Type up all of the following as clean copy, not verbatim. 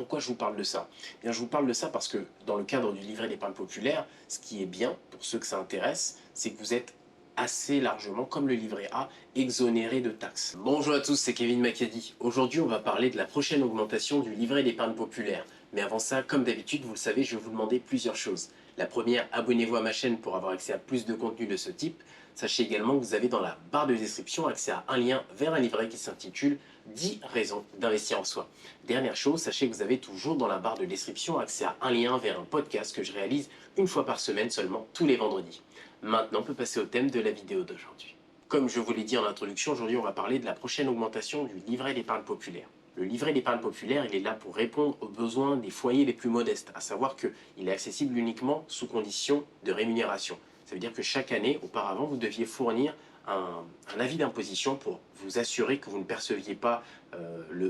pourquoi je vous parle de ça? Eh bien, je vous parle de ça parce que dans le cadre du livret d'épargne populaire, ce qui est bien pour ceux que ça intéresse, c'est que vous êtes assez largement, comme le livret A, exonéré de taxes. Bonjour à tous, c'est Kevin Macadi. Aujourd'hui, on va parler de la prochaine augmentation du livret d'épargne populaire. Mais avant ça, comme d'habitude, vous le savez, je vais vous demander plusieurs choses. La première, abonnez-vous à ma chaîne pour avoir accès à plus de contenu de ce type. Sachez également que vous avez dans la barre de description accès à un lien vers un livret qui s'intitule 10 raisons d'investir en soi. Dernière chose, sachez que vous avez toujours dans la barre de description accès à un lien vers un podcast que je réalise une fois par semaine seulement, tous les vendredis. Maintenant, on peut passer au thème de la vidéo d'aujourd'hui. Comme je vous l'ai dit en introduction, aujourd'hui on va parler de la prochaine augmentation du livret d'épargne populaire. Le livret d'épargne populaire, il est là pour répondre aux besoins des foyers les plus modestes, à savoir qu'il est accessible uniquement sous condition de rémunération. Ça veut dire que chaque année, auparavant, vous deviez fournir un avis d'imposition pour vous assurer que vous ne perceviez pas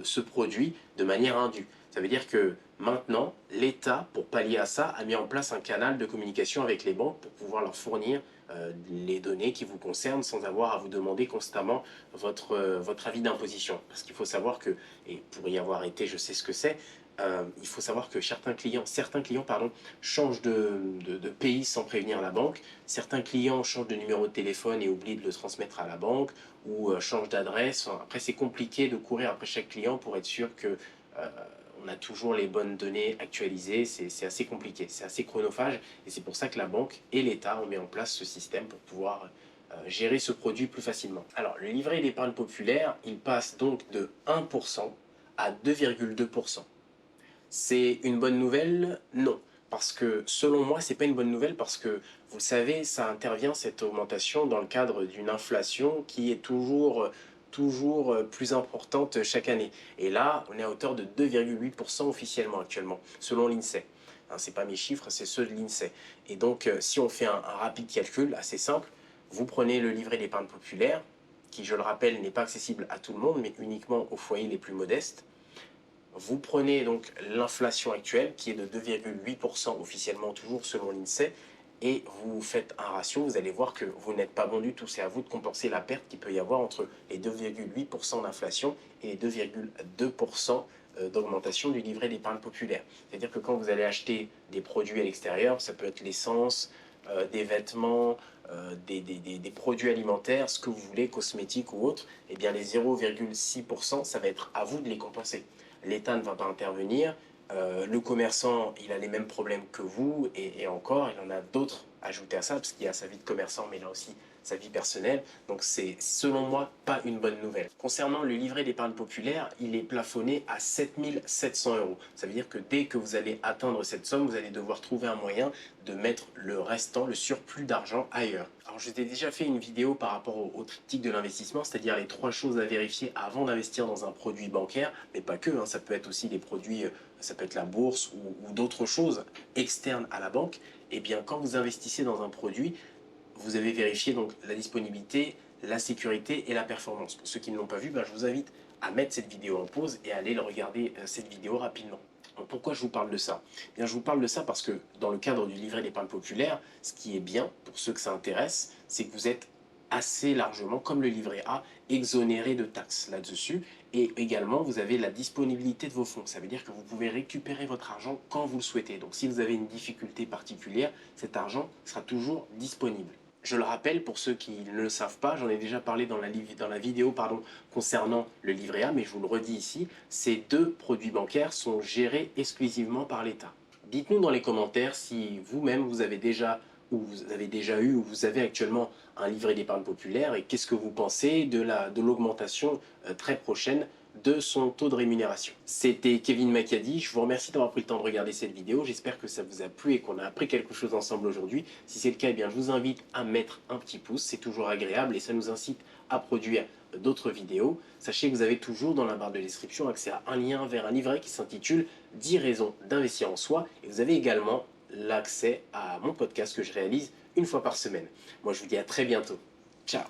ce produit de manière indue. Ça veut dire que maintenant, l'État, pour pallier à ça, a mis en place un canal de communication avec les banques pour pouvoir leur fournir les données qui vous concernent sans avoir à vous demander constamment votre avis d'imposition. Parce qu'il faut savoir que, et pour y avoir été, je sais ce que c'est, il faut savoir que certains clients changent de pays sans prévenir la banque. Certains clients changent de numéro de téléphone et oublient de le transmettre à la banque ou changent d'adresse. Après, c'est compliqué de courir après chaque client pour être sûr que on a toujours les bonnes données actualisées. C'est assez compliqué, c'est assez chronophage et c'est pour ça que la banque et l'État ont mis en place ce système pour pouvoir gérer ce produit plus facilement. Alors, le livret d'épargne populaire, il passe donc de 1% à 2,2%. C'est une bonne nouvelle? Non. Parce que selon moi, c'est pas une bonne nouvelle parce que, vous le savez, ça intervient, cette augmentation, dans le cadre d'une inflation qui est toujours plus importante chaque année. Et là, on est à hauteur de 2,8% officiellement actuellement, selon l'INSEE. Hein, c'est pas mes chiffres, c'est ceux de l'INSEE. Et donc, si on fait un rapide calcul assez simple, vous prenez le livret d'épargne populaire, qui, je le rappelle, n'est pas accessible à tout le monde, mais uniquement aux foyers les plus modestes. Vous prenez donc l'inflation actuelle qui est de 2,8% officiellement toujours selon l'INSEE et vous faites un ratio, vous allez voir que vous n'êtes pas bon du tout. C'est à vous de compenser la perte qu'il peut y avoir entre les 2,8% d'inflation et les 2,2% d'augmentation du livret d'épargne populaire. C'est-à-dire que quand vous allez acheter des produits à l'extérieur, ça peut être l'essence, des vêtements, des produits alimentaires, ce que vous voulez, cosmétiques ou autres, eh bien les 0,6%, ça va être à vous de les compenser. L'État ne va pas intervenir, le commerçant, il a les mêmes problèmes que vous, et encore, il en a d'autres ajoutés à ça, parce qu'il a sa vie de commerçant, mais il a aussi sa vie personnelle, donc c'est, selon moi, pas une bonne nouvelle. Concernant le livret d'épargne populaire, il est plafonné à 7 700 €. Ça veut dire que dès que vous allez atteindre cette somme, vous allez devoir trouver un moyen de mettre le restant, le surplus d'argent ailleurs. Alors je t'ai déjà fait une vidéo par rapport au triptyque de l'investissement, c'est-à-dire les 3 choses à vérifier avant d'investir dans un produit bancaire, mais pas que, hein, ça peut être aussi des produits, ça peut être la bourse ou d'autres choses externes à la banque. Et bien quand vous investissez dans un produit, vous avez vérifié donc la disponibilité, la sécurité et la performance. Pour ceux qui ne l'ont pas vu, je vous invite à mettre cette vidéo en pause et à aller regarder cette vidéo rapidement. Donc pourquoi je vous parle de ça? Eh bien, je vous parle de ça parce que dans le cadre du livret d'épargne populaire, ce qui est bien pour ceux que ça intéresse, c'est que vous êtes assez largement, comme le livret A, exonéré de taxes là-dessus. Et également, vous avez la disponibilité de vos fonds. Ça veut dire que vous pouvez récupérer votre argent quand vous le souhaitez. Donc si vous avez une difficulté particulière, cet argent sera toujours disponible. Je le rappelle pour ceux qui ne le savent pas, j'en ai déjà parlé dans la vidéo concernant le livret A, mais je vous le redis ici, ces 2 produits bancaires sont gérés exclusivement par l'État. Dites-nous dans les commentaires si vous-même vous avez déjà eu ou vous avez actuellement un livret d'épargne populaire et qu'est-ce que vous pensez de l'augmentation très prochaine de son taux de rémunération. C'était Kevin Macadi, je vous remercie d'avoir pris le temps de regarder cette vidéo, j'espère que ça vous a plu et qu'on a appris quelque chose ensemble aujourd'hui. Si c'est le cas, eh bien, je vous invite à mettre un petit pouce, c'est toujours agréable et ça nous incite à produire d'autres vidéos. Sachez que vous avez toujours dans la barre de description accès à un lien vers un livret qui s'intitule 10 raisons d'investir en soi et vous avez également l'accès à mon podcast que je réalise une fois par semaine. Moi je vous dis à très bientôt. Ciao.